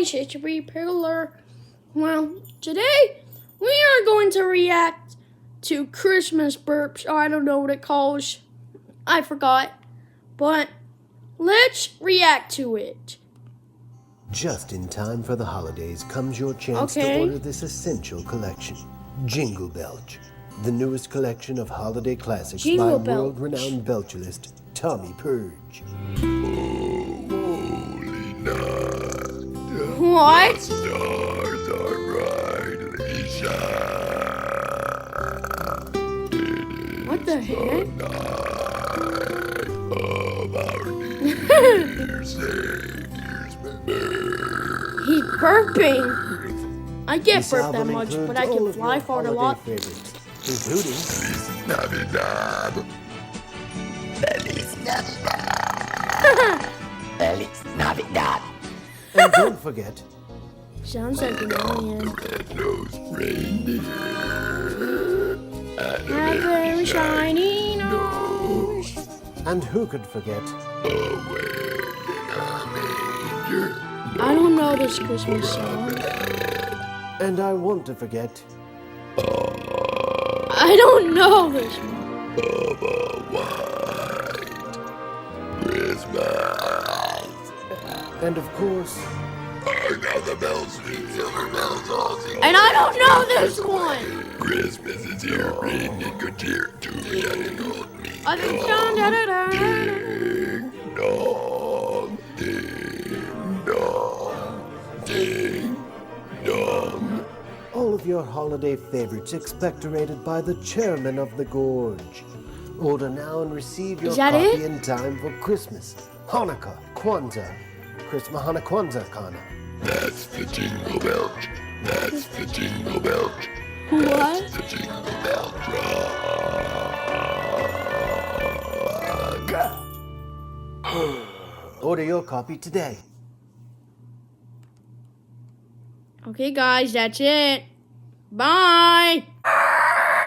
guys, it's Piggler. Well, today we are going to react to Christmas burps. I don't know what it calls. I forgot. But let's react to it. Just in time for the holidays comes your chance to order this essential collection, Jingle Belch, the newest collection of holiday classics Jingle by Belch. world-renowned Belchlist Tommy Purge. Holy night. What? The stars are brightly shining. What the heck? Night of our dear Savior's birth. He's burping. I can't This burp that album much, includes but I all can of fly your fart a holiday lot. favorites, including Feliz Navidad. Feliz Navidad. Feliz Navidad. and don't forget Sounds like an alien. Red-nosed reindeer. And A very shiny nose. and who could forget I don't know this Christmas song. and I want to forget I don't know this one. of a white Christmas. and of course Hark now the bells ring, silver bells all sing. And I don't know this one. Christmas is here, ringing good cheer to young and old me. I think da-da-da-da. Ding dong, ding dong, ding dong. all of your holiday favorites expectorated by the chairman of the gorge. Order now and receive your Is that copy it? in time for Christmas, Hanukkah, Kwanzaa, Christmas, Hanukkah, Kwanzaa, Kana. That's the Jingle Belch. That's the Jingle Belch. What? The Jingle Belch rock. Order your copy today. Okay, guys, that's it. Bye.